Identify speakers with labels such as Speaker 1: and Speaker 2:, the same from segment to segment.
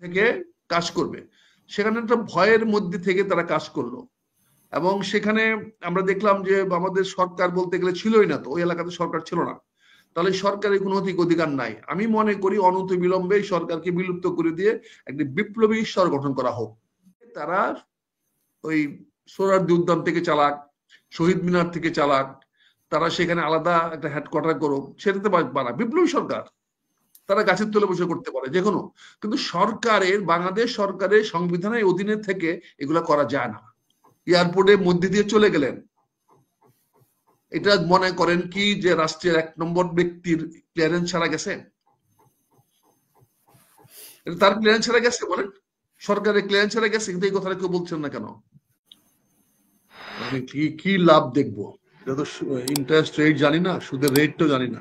Speaker 1: থেকে কাজ করবে, সেখানে একটা ভয়ের মধ্যে থেকে তারা কাজ করলো। এবং সেখানে আমরা দেখলাম যে আমাদের সরকার বলতে গেলে ছিলই না, তো ওই এলাকাতে সরকার ছিল না, তাহলে সরকারের কোনো অধিকার নাই। আমি মনে করি অনতি বিলম্বে সরকারকে বিলুপ্ত করে দিয়ে একটি বিপ্লবী সরকার গঠন করা হোক। তারা ওই সোহরাওয়ার্দী উদ্যান থেকে চালাক, শহীদ মিনার থেকে চালাক, তারা সেখানে আলাদা একটা হেডকোয়ার্টার করুক, সেটাতে পারা বিপ্লবী সরকার। তারা গাছের তলে বসে করতে পারে যে কোনো, কিন্তু সরকারের, বাংলাদেশ সরকারের সংবিধানের অধীনে থেকে এগুলা করা যায় না। এয়ারপোর্টের মধ্যে দিয়ে চলে গেলেন, এটা মনে করেন কি যে রাষ্ট্রের 1 নম্বর ব্যক্তির ক্লিয়ারেন্স ছাড়া গেছে? এটা তার ক্লিয়ারেন্স ছাড়া গেছে? বলেন, সরকারের ক্লিয়ারেন্স ছাড়া গেছে? কিন্তু এই কথাটা কেউ বলছেন না কেন? আমি কি লাভ দেখবো? এটা তো ইন্টারেস্ট রেট জানি না, সুদের রেটটাও জানি না।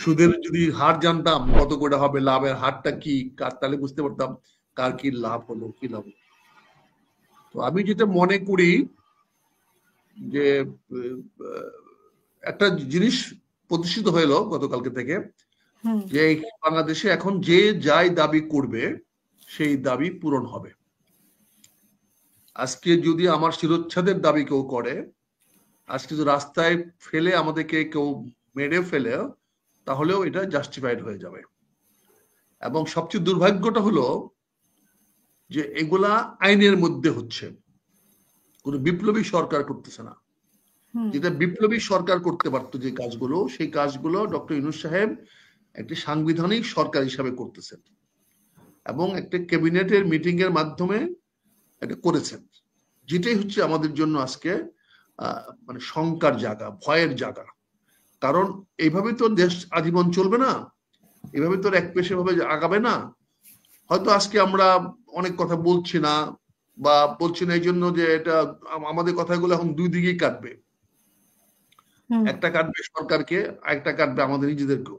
Speaker 1: সুদের যদি হার জানতাম কত করে হবে, লাভের হারটা কি, তাহলে বুঝতে পারতাম কার কি লাভ হলো, কি লাভ। তো আমি যেটা মনে করি যে একটা জিনিস প্রতিষ্ঠিত হলো গতকালকে থেকে, যে বাংলাদেশে এখন যে যাই দাবি করবে সেই দাবি পূরণ হবে। আজকে যদি আমার শিরোচ্ছেদের দাবি কেউ করে, আজকে যদি রাস্তায় ফেলে আমাদেরকে কেউ মেরে ফেলে, তাহলেও এটা জাস্টিফাইড হয়ে যাবে। এবং সবচেয়ে দুর্ভাগ্যটা হলো যে এগুলা আইনের মধ্যে হচ্ছে, কোনো বিপ্লবী সরকার করতেছে না। যেটা বিপ্লবী সরকার করতে পারতো যে কাজগুলো, সেই কাজগুলো ডক্টর ইউনূস সাহেব একটি সাংবিধানিক সরকার হিসাবে করতেছেন এবং একটা ক্যাবিনেটের মিটিং এর মাধ্যমে এটা করেছেন, যেটাই হচ্ছে আমাদের জন্য আজকে মানে শঙ্কার জায়গা, ভয়ের জায়গা। কারণ এইভাবে তো দেশ আজীবন চলবে না, এভাবে তো এক পেশে ভাবে আগাবে না। হয়তো আজকে আমরা অনেক কথা বলছি না, বা বলছি না এই জন্য যে এটা আমাদের কথাগুলো এখন দুই দিকেই কাটবে, একটা কাটবে সরকারকে, একটা কাটবে আমাদের নিজেদেরকেও।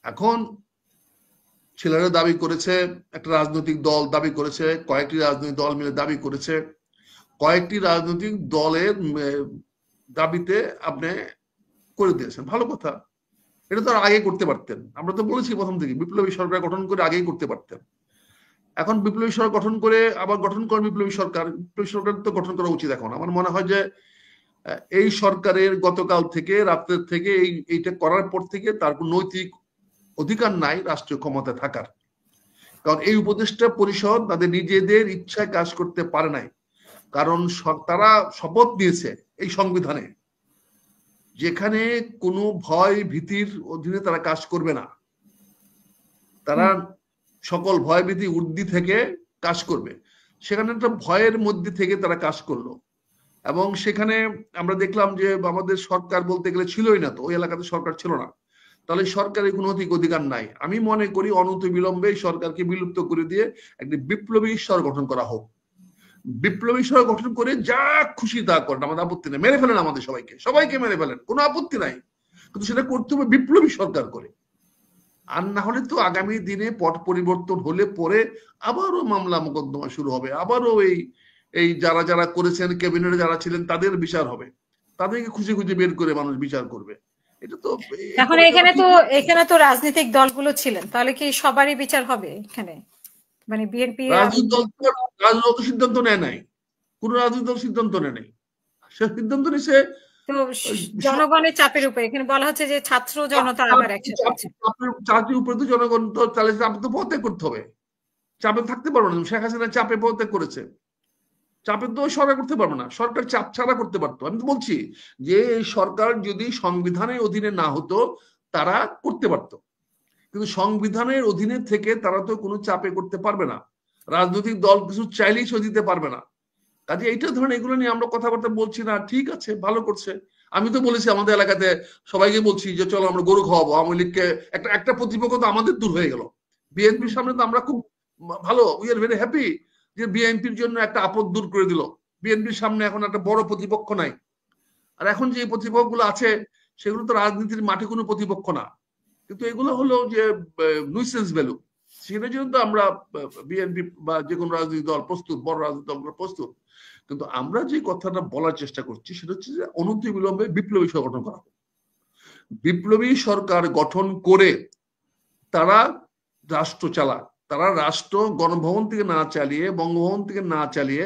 Speaker 1: এখন ছেলেরা দাবি করেছে, একটা রাজনৈতিক দল দাবি করেছে, কয়েকটি রাজনৈতিক দল মিলে দাবি করেছে, কয়েকটি রাজনৈতিক দলের দাবিতে আপনি করে দিয়েছেন, ভালো কথা। এটা তো আগে করতে পারতেন, আমরা তো বলেছি প্রথম থেকে বিপ্লবী সরকার গঠন করে আগেই করতে পারতেন। এখন বিপ্লবী সরকার গঠন করে আবার গঠন করেন বিপ্লবী সরকার তো গঠন করা উচিত। এখন আমার মনে হয় যে এই সরকারের গতকাল থেকে, রাত্রের থেকে, এইটা করার পর থেকে তার কোনো নৈতিক অধিকার নাই রাষ্ট্রীয় ক্ষমতায় থাকার। কারণ এই উপদেষ্টা পরিষদ তাদের নিজেদের ইচ্ছায় কাজ করতে পারে নাই, কারণ তারা শপথ নিয়েছে এই সংবিধানে, যেখানে কোনো ভয় ভীতির অধীনে তারা কাজ করবে না, তারা সকল ভয় ভীতি ঊর্ধ্বে থেকে কাজ করবে। সেখানে একটা ভয়ের মধ্যে থেকে তারা কাজ করলো। এবং সেখানে আমরা দেখলাম যে আমাদের সরকার বলতে গেলে ছিলই না, তো ওই এলাকাতে সরকার ছিল না, তাহলে সরকারের কোনো অধিকার নাই। আমি মনে করি অনতি বিলম্বে সরকারকে বিলুপ্ত করে দিয়ে একটি বিপ্লবী সরকার গঠন করা হোক। বিপ্লবী সরকার গঠন করে যা খুশি তা করেন, আমাদের আপত্তি নেই, মেরে ফেলেন আমাদের সবাইকে মেরে ফেলেন, কোনো আপত্তি নাই, কিন্তু সেটা করতে হবে বিপ্লবী সরকার করে। আর না হলে তো আগামী দিনে পট পরিবর্তন হলে পরে আবারও মামলা মোকদ্দমা শুরু হবে, আবারও এই যারা যারা করেছেন, ক্যাবিনেটে যারা ছিলেন তাদের বিচার হবে, তাদেরকে খুঁজে খুঁজে বের করে মানুষ বিচার করবে। এটা তো
Speaker 2: এখন এখানে তো রাজনৈতিক দলগুলো ছিলেন, তাহলে কি সবারই বিচার হবে এখানে? মানে বিএনপি
Speaker 1: রাজনৈতিক দল রাজনৈতিক সিদ্ধান্ত নেয় নাই, কোন রাজনৈতিক দল সিদ্ধান্ত নেয় নাই, সে সিদ্ধান্ত নিছে
Speaker 2: তো জনগণের চাপের উপরে। এখানে বলা হচ্ছে যে ছাত্র জনতা আবার একসাথে আছে।
Speaker 1: চাপের উপরে তো জনগণ তো তাহলে চাপ তো পদত্যাগ করতে হবে, চাপে থাকতে পারবো না। শেখ হাসিনা চাপে পদত্যাগ করেছে, চাপে তো সরকার করতে পারবে না, সরকার চাপ ছাড়া করতে পারতো। আমি তো বলছি যে সরকার যদি সংবিধানের অধীনে না হতো তারা করতে পারতো, কিন্তু সংবিধানের অধীনে থেকে তারা তো কোনো চাপে করতে পারবে না, রাজনৈতিক দল কিছু চাইলেই সই দিতে পারবে না। কাজে এইটা ধরেন এগুলো নিয়ে আমরা কথাবার্তা বলছি না, ঠিক আছে, ভালো করছে। আমি তো বলেছি আমাদের এলাকাতে সবাইকে বলছি যে চলো আমরা গরু খাওয়াবো, আওয়ামী লীগকে একটা প্রতিপক্ষ তো আমাদের দূর হয়ে গেল। বিএনপির সামনে তো আমরা খুব ভালো, উই আর ভেরি হ্যাপি যে বিএনপির জন্য একটা আপদ দূর করে দিল। বিএনপির সামনে এখন একটা বড় প্রতিপক্ষ নাই। আর এখন যে প্রতিপক্ষ গুলো আছে সেগুলো তো রাজনীতির মাঠে কোনো প্রতিপক্ষ না, কিন্তু এগুলো হলো যে নুইসেন্স ভ্যালু। সেটার জন্য তো আমরা বিএনপি বা যে কোনো রাজনৈতিক দল প্রস্তুত, বড় রাজনৈতিক দলগুলো প্রস্তুত। কিন্তু আমরা যে কথাটা বলার চেষ্টা করছি সেটা হচ্ছে যে অনতি বিলম্বে বিপ্লবী সরকার গঠন করা, বিপ্লবী সরকার গঠন করে তারা রাষ্ট্র চালাক, তারা রাষ্ট্র গণভবন থেকে না চালিয়ে, বঙ্গভবন থেকে না চালিয়ে,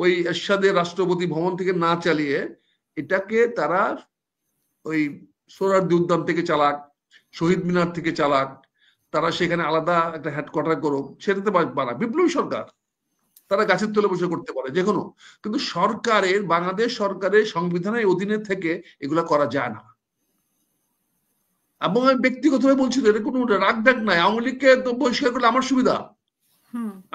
Speaker 1: ওই এরশাদের রাষ্ট্রপতি ভবন থেকে না চালিয়ে, এটাকে তারা ওই সোহরাওয়ার্দী উদ্যান থেকে চালাক, শহীদ মিনার থেকে চালাক, তারা সেখানে আলাদা একটা হেডকোয়ার্টার করুক, সেটাতে পারা। বিপ্লবী সরকার, তারা গাছের তলে বসে করতে পারে যে কোনো, কিন্তু সরকারের, বাংলাদেশ সরকারের সংবিধানের অধীনে থেকে এগুলা করা যায় না। এবং আমি ব্যক্তিগতভাবে বলছি, এটা কোনো রাগ ডাক নাই। আওয়ামী লীগকে তো বহিষ্কার করলে আমার সুবিধা,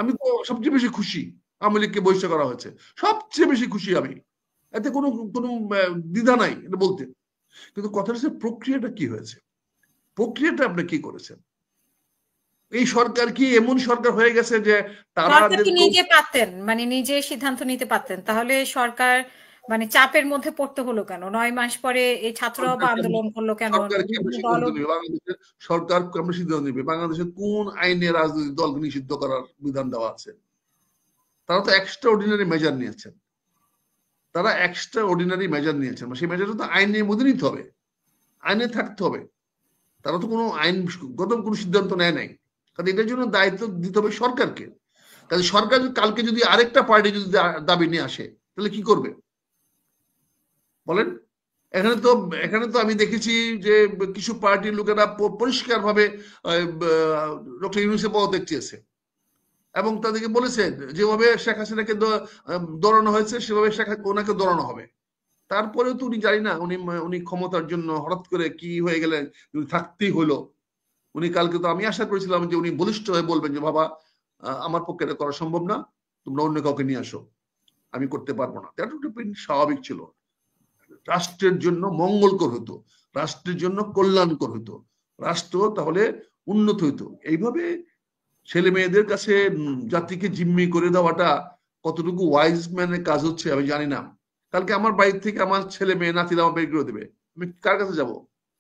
Speaker 1: আমি তো সবচেয়ে বেশি খুশি। আওয়ামী লীগকে বহিষ্কার করা হয়েছে, সবচেয়ে বেশি খুশি আমি, এতে কোনো কোনো দ্বিধা নাই এটা বলতে। কিন্তু কথা হচ্ছে প্রক্রিয়াটা কি হয়েছে, প্রক্রিয়াটা আপনি কি করেছেন? এই সরকার কি এমন সরকার হয়ে গেছে যে তারা
Speaker 2: নিজে পারতেন, মানে নিজে সিদ্ধান্ত নিতে পারতেন, তাহলে সরকার মানে চাপের মধ্যে পড়তে হলো কেন? 9 মাস পরে এই ছাত্ররা আন্দোলন করলো কেন?
Speaker 1: সরকার কেমন সিদ্ধান্ত নেবে? বাংলাদেশে কোন আইনে রাজনৈতিক দলকে নিষিদ্ধ করার বিধান দেওয়া আছে? তারা তো এক্সট্রা অর্ডিনারি মেজার নিয়েছেন, তারা এক্সট্রা অর্ডিনারি মেজার নিয়েছেন, সেই মেজারটা তো আইনের মধ্যে নিতে হবে, আইনে থাকতে হবে। তারা তো কোনো আইনগত কোনো সিদ্ধান্ত নেয় নাই, কারণ এটার জন্য দায়িত্ব দিতে হবে সরকারকে। কাজে সরকার কালকে যদি আরেকটা পার্টি যদি দাবি নিয়ে আসে, তাহলে কি করবে বলেন? এখানে তো আমি দেখেছি যে কিছু পার্টির লোকেরা পরিষ্কার ভাবে ডক্টর ইউনূসের পদত্যাগ চেয়েছে, এবং তাদেরকে বলেছে যেভাবে শেখ হাসিনাকে দৌড়ানো হয়েছে সেভাবে ওনাকে দৌড়ানো হবে। তারপরেও তো উনি জানি না, উনি ক্ষমতার জন্য হঠাৎ করে কি হয়ে গেলেন, থাকতেই হলো। উনি কালকে তো আমি আশা করেছিলাম যে উনি বলিষ্ঠ হয়ে বলবেন যে বাবা, আমার পক্ষে এটা করা সম্ভব না, তোমরা অন্য কাউকে নিয়ে আসো, আমি করতে পারবো না। এটা স্বাভাবিক ছিল। রাষ্ট্রের জন্য মঙ্গলকর হতো, রাষ্ট্রের জন্য কল্যাণকর হতো, রাষ্ট্র তাহলে উন্নত হইতো। এইভাবে ছেলে মেয়েদের কাছে জাতিকে জিম্মি করে দেওয়াটা কতটুকু ওয়াইজ ম্যানের কাজ হচ্ছে আমি জানি না। কালকে আমার বাড়ি থেকে আমার ছেলে মেয়ে নাতিরা আমার বের করে দেবে, আমি কার কাছে যাব?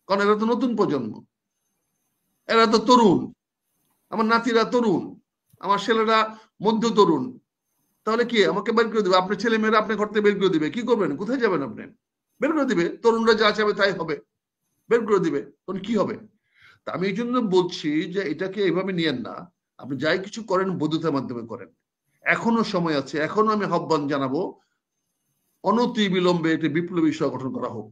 Speaker 1: কারণ এরা তো নতুন প্রজন্ম, এরা তো তরুণ, আমার নাতিরা তরুণ, আমার ছেলেরা মধ্য তরুণ। তাহলে কি আমাকে বের করে দেবে? আপনার ছেলে মেয়েরা আপনি ঘর থেকে বের করে দিবে, কি করবেন? কোথায় যাবেন আপনি? বের করে দিবে, তরুণরা যা চাবে তাই হবে, বের করে দিবে, তখন কি হবে? তা আমি এই জন্য বলছি যে এটাকে এভাবে নিয়েন না। আপনি যাই কিছু করেন বৈধতার মাধ্যমে করেন, এখনো সময় আছে। এখনো আমি আহ্বান জানাবো, অনতি বিলম্বে একটি বিপ্লবী সরকার গঠন করা হোক,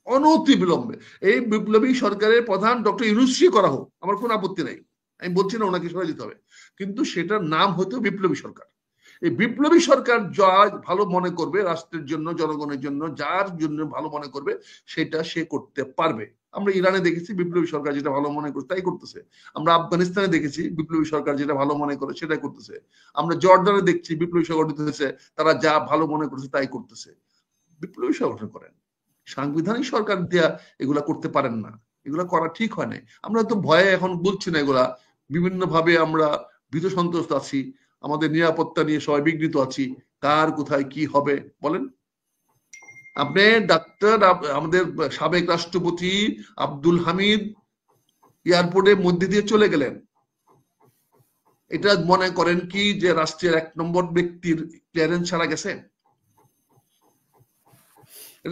Speaker 1: অনতি বিলম্বে। এই বিপ্লবী সরকারের প্রধান ডক্টর ইউনূসই করা হোক, আমার কোনো আপত্তি নাই, আমি বলছি না ওনাকে সরে যেতে হবে, কিন্তু সেটার নাম হয়তো বিপ্লবী সরকার। এই বিপ্লবী সরকার যা ভালো মনে করবে রাষ্ট্রের জন্য, জনগণের জন্য, যার জন্য ভালো মনে করবে সেটা সে করতে পারবে। আমরা ইরানে দেখেছি বিপ্লবী সরকার যেটা ভালো মনে করে তাই করতেছে। আমরা আফগানিস্তানে দেখেছি বিপ্লবী সরকার যেটা ভালো মনে করে সেটাই করতেছে। আমরা জর্ডানে দেখছি বিপ্লবী সরকার হয়েছে, তারা যা ভালো মনে করছে তাই করতেছে। বিপ্লবী সরকার করেন, সাংবিধানিক সরকার দেয়া এগুলা করতে পারেন না, এগুলা করা ঠিক হয় না। আমরা তো ভয়ে এখন বলছি না এগুলা, বিভিন্ন ভাবে আমরা ভীত সন্ত্রস্ত আছি, আমাদের নিরাপত্তা নিয়ে সবাই বিঘ্নিত আছি, কার কোথায় কি হবে বলেন? আপনি ডাক্তার, আমাদের সাবেক রাষ্ট্রপতি আব্দুল হামিদ এয়ারপোর্টের মধ্যে দিয়ে চলে গেলেন, এটা মনে করেন কি যে রাষ্ট্রের 1 নম্বর ব্যক্তির ক্লিয়ারেন্স ছাড়া গেছে?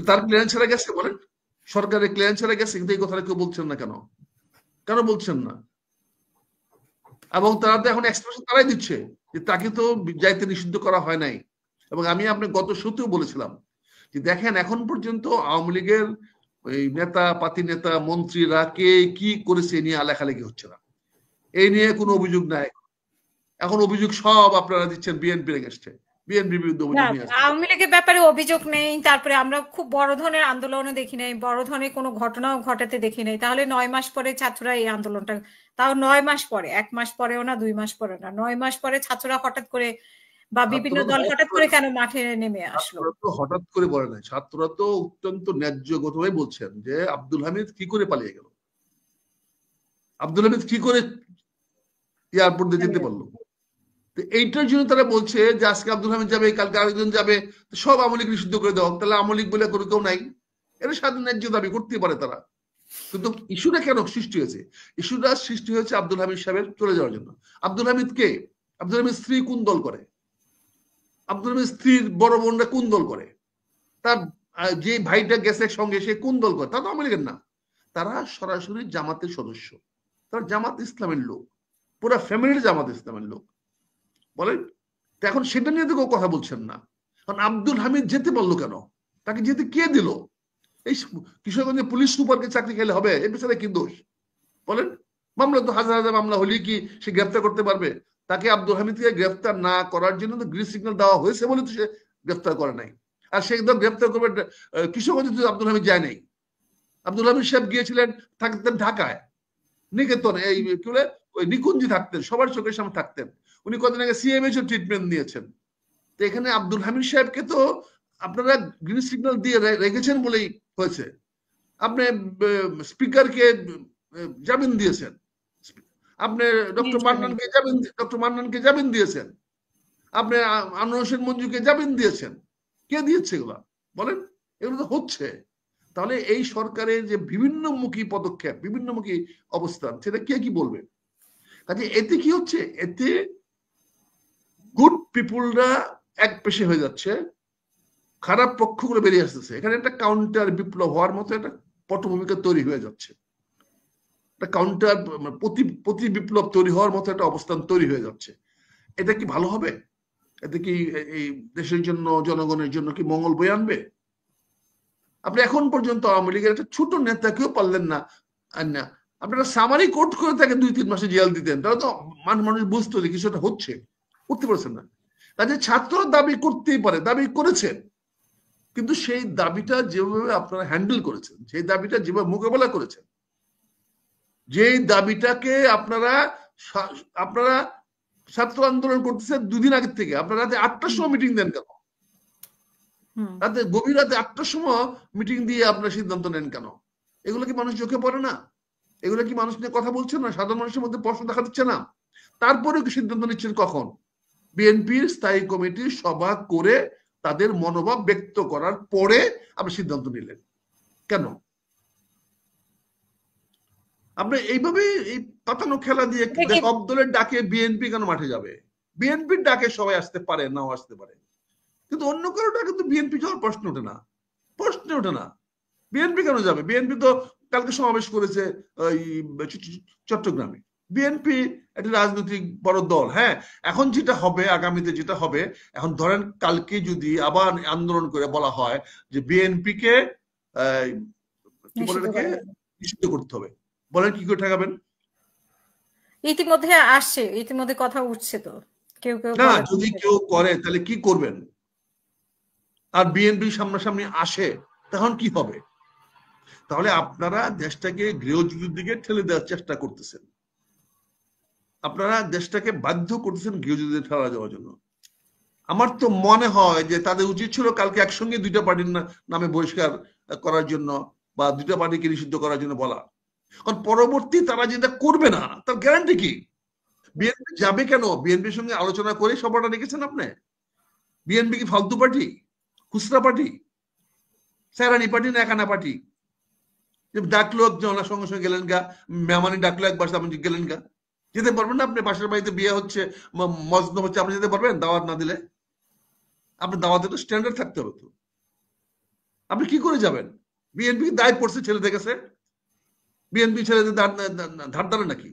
Speaker 1: তার ক্লিয়ারেন্স ছাড়া গেছে বলেন? সরকারের ক্লিয়ারেন্স ছাড়া গেছে? কিন্তু এই কথাটা কেউ বলছেন না কেন? কেন বলছেন না? এবং তারা তো এখন এক্সপ্রেশন তারাই দিচ্ছে যে তাকে তো যাইতে নিষিদ্ধ করা হয় নাই। এবং আমি আপনি গত সূত্রেও বলেছিলাম যে দেখেন এখন পর্যন্ত আওয়ামী লীগের ওই নেতা, পাতি নেতা, মন্ত্রীরা কে কি করেছে নিয়ে লেখালেখি হচ্ছে না, এই নিয়ে কোনো অভিযোগ নাই। এখন অভিযোগ সব আপনারা দিচ্ছেন বিএনপির এগেইনস্টে, বিএনপির বিরুদ্ধে অভিযোগ নিয়ে আসছে।
Speaker 2: আওয়ামী লীগের ব্যাপারে অভিযোগ নেই, তারপরে আমরা খুব বড় ধরনের আন্দোলনও দেখি নাই, বড় ধরনের কোনো ঘটনাও ঘটাতে দেখি নাই। তাহলে 9 মাস পরে ছাত্ররা এই আন্দোলনটা, তাও 9 মাস পরে, 1 মাস পরেও না, 2 মাস পরে না, 9 মাস পরে ছাত্ররা হঠাৎ করে বা বিভিন্ন দল হঠাৎ করে কেন মাঠে নেমে আসলো?
Speaker 1: হঠাৎ করে বলে নাই, ছাত্ররা তো অত্যন্ত ন্যায্যগতভাবে বলছেন যে আব্দুল হামিদ কি করে পালিয়ে গেল, আব্দুল হামিদ কি করে এয়ারপোর্ট দিয়ে যেতে পারলো। এইটার জন্য তারা বলছে যে আজকে আব্দুল হামিদ যাবে, কালকে আরেকজন যাবে, সব আওয়ামী লীগ নিষিদ্ধ করে দেওয়া। তাহলে আওয়ামী লীগ বলে কোনো কেউ নাই? এটা স্বাধীন ন্যায্য দাবি করতে পারে তারা। কিন্তু ইস্যুটা কেন সৃষ্টি হয়েছে? ইস্যুটা সৃষ্টি হয়েছে আব্দুল হামিদ সাহেবের চলে যাওয়ার জন্য। আব্দুল হামিদ কে? আব্দুল হামিদ স্ত্রী কোন দল করে? আব্দুল হামিদ স্ত্রীর বড় বোনরা কোন দল করে? তার যে ভাইটা গেছে সঙ্গে সে কোন দল করে? তারা তো আওয়ামী লীগের না, তারা সরাসরি জামাতের সদস্য, তারা জামাত ইসলামের লোক, পুরো ফ্যামিলি জামাত ইসলামের লোক, বলেন। এখন সেটা নিয়ে তো কেউ কথা বলছেন না। কারণ আব্দুল হামিদ যেতে পারলো কেন? তাকে যেতে কে দিল? এই কিশোরগঞ্জে পুলিশ সুপারকে চাকরি খেলে হবে? এর পেছনে কি দোষ বলেন? মামলা তো হাজার হাজার মামলা হলেই কি সে গ্রেফতার করতে পারবে? তাকে আব্দুল হামিদকে গ্রেফতার না করার জন্য তো গ্রিন সিগন্যাল দেওয়া হয়েছে বলে তো সে গ্রেফতার করে নাই। আর সে একদম গ্রেফতার করবে কিশোরগঞ্জে তো আব্দুল হামিদ যায় নাই। আব্দুল হামিদ সাহেব গিয়েছিলেন, থাকতেন ঢাকায়, নিকেতন, এই কি বলে ওই নিকুঞ্জি থাকতেন, সবার চোখের সামনে থাকতেন। উনি কদিন আগে সিএমএইচ ট্রিটমেন্ট নিয়েছেন। তো এখানে আব্দুল হামিদ সাহেবকে তো আপনারা গ্রিন সিগন্যাল দিয়ে রেখেছেন বলেই হয়েছে। আপনি স্পিকারকে জামিন দিয়েছেন, আপনি ডক্টর মান্নানকে জামিন দিয়েছেন, আপনি আনোয়ার হোসেন মঞ্জুকে জামিন দিয়েছেন। কে দিয়েছে এগুলা বলেন? এগুলো তো হচ্ছে। তাহলে এই সরকারের যে বিভিন্নমুখী পদক্ষেপ, বিভিন্নমুখী অবস্থান, সেটা কে কি বলবে? কাজে এতে কি হচ্ছে? এতে গুড পিপুলরা এক পেশে হয়ে যাচ্ছে, খারাপ পক্ষগুলো বেরিয়ে আসতেছে। এখানে একটা কাউন্টার বিপ্লব হওয়ার মতো একটা পটভূমিকা তৈরি হয়ে যাচ্ছে, একটা কাউন্টার প্রতি বিপ্লব তৈরি হওয়ার মতো একটা অবস্থান তৈরি হয়ে যাচ্ছে। এটা কি ভালো হবে? এতে কি এই দেশের জন্য, জনগণের জন্য কি মঙ্গল বয়ে আনবে? আপনি এখন পর্যন্ত আওয়ামী লীগের একটা ছোট নেতাকেও পারলেন না। আপনারা সামারি কোর্ট করে তাকে 2-3 মাসে জেল দিতেন, তাহলে তো মানুষ বুঝতো যে কিছুটা হচ্ছে। করতে পারছেন না। কাজে ছাত্র দাবি করতেই পারে, দাবি করেছে, কিন্তু সেই দাবিটা যেভাবে আপনারা হ্যান্ডেল করেছেন, সেই দাবিটা যেভাবে মোকাবেলা করেছেন, যেই দাবিটাকে আপনারা ছাত্র আন্দোলন করতেছেন 2 দিন আগের থেকে, আপনারা রাতে 8টার সময় মিটিং দেন কেন? রাতে গভীর রাতে 8টার সময় মিটিং দিয়ে আপনার সিদ্ধান্ত নেন কেন? এগুলো কি মানুষ চোখে পড়ে না? এগুলো কি মানুষ নিয়ে কথা বলছে না? সাধারণ মানুষের মধ্যে প্রশ্ন দেখা দিচ্ছে না? তারপরেও কি সিদ্ধান্ত নিচ্ছেন কখন? বিএনপির স্থায়ী কমিটির সভা করে তাদের মনোভাব ব্যক্ত করার পরে আপনি সিদ্ধান্ত নিলেন কেন? আপনি এইভাবে এই পাতানো খেলা দিয়ে সব দলের ডাকে বিএনপি কেন মাঠে যাবে? বিএনপির ডাকে সবাই আসতে পারে, নাও আসতে পারে, কিন্তু অন্য কারো ডাকে তো বিএনপি যাওয়ার প্রশ্ন ওঠে না, প্রশ্ন ওঠে না। বিএনপি কেন যাবে? বিএনপি তো কালকে সমাবেশ করেছে ওই চট্টগ্রামে। বিএনপি একটা রাজনৈতিক বড় দল। হ্যাঁ, এখন যেটা হবে, আগামীতে যেটা হবে, এখন ধরেন কালকে যদি আবার আন্দোলন করে বলা হয় যে বিএনপি কে কি বলে এটাকে নিষিদ্ধ করতে হবে, বলেন কি করে ঠেকাবেন?
Speaker 2: ইতিমধ্যে কথা উঠছে তো, কেউ
Speaker 1: না, যদি কেউ করে তাহলে কি করবেন? আর বিএনপি সামনাসামনি আসে, তখন কি হবে? তাহলে আপনারা দেশটাকে গৃহযুদ্ধের দিকে ঠেলে দেওয়ার চেষ্টা করতেছেন, আপনারা দেশটাকে বাধ্য করতেছেন গৃহযুদ্ধে ঠেলা যাওয়ার জন্য। আমার তো মনে হয় যে তাদের উচিত ছিল কালকে একসঙ্গে 2টা পার্টির নামে বহিষ্কার করার জন্য বা 2টা পার্টিকে নিষিদ্ধ করার জন্য বলা। কারণ পরবর্তী তারা যেটা করবে না তার গ্যারান্টি কি? বিএনপি যাবে কেন? বিএনপির সঙ্গে আলোচনা করে সভাটা রেখেছেন আপনি? বিএনপি কি ফালতু পার্টি, খুচরা পার্টি, স্যারানি পার্টি না একানা পার্টি? ডাকলো একজন, সঙ্গে সঙ্গে গেলেন গা, মেহমানি ডাকলো একবার, আপনি গেলেন গা। যেতে পারবেন না? আপনি বাসার বাড়িতে বিয়ে হচ্ছে, মজনু হচ্ছে, আপনি যেতে পারবেন দাওয়াত না দিলে? আপনার দাওয়াতে তো স্ট্যান্ডার্ড থাকতে হবে তো। আপনি কি করে যাবেন? বিএনপি দায় পড়ছে ছেলেদের কাছে? বিএনপি ছেলেদের ধার ধারে নাকি?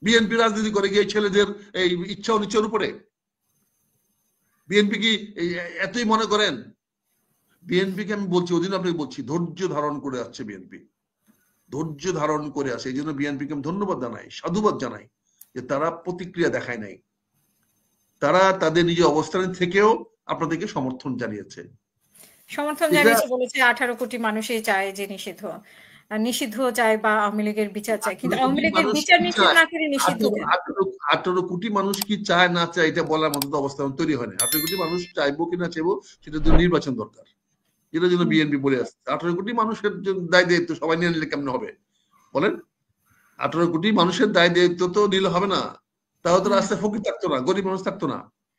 Speaker 1: বিএনপি রাজনীতি করে গিয়ে ছেলেদের এই ইচ্ছা অনিচ্ছার উপরে? বিএনপি কি এতই মনে করেন? বিএনপিকে আমি বলছি, ওদিন আপনাকে বলছি, ধৈর্য ধারণ করে আসছে বিএনপি, ধৈর্য ধারণ করে আসে। এই জন্য বিএনপিকে আমি ধন্যবাদ জানাই, সাধুবাদ জানাই যে তারা প্রতিক্রিয়া দেখায় নাই, তারা তাদের নিজের অবস্থানে থেকেও আপনাদেরকে সমর্থন জানিয়েছে।
Speaker 2: বলেছে 18 কোটি মানুষই চায় যে নিষিদ্ধ চায় বা আওয়ামী লীগের বিচার চায়, কিন্তু আওয়ামী লীগের বিচার নিষিদ্ধ না করে নিষিদ্ধ।
Speaker 1: 18 কোটি মানুষ কি চায় না চায় এটা বলার মতো অবস্থা তৈরি হয় না। 18 কোটি মানুষ চাইবো কিনা চাইবো সেটার জন্য নির্বাচন দরকার, যেটার জন্য বিএনপি বলে আসছে। 18 কোটি মানুষের দায় দায়িত্ব সবাই নিয়ে নিলে কেমন হবে বলেন? 18 কোটি মানুষের দায় দায়িত্ব তো নিলে হবে না, তাহলে তো রাস্তায় ফকির থাকতো না, গরিব মানুষ থাকতো না।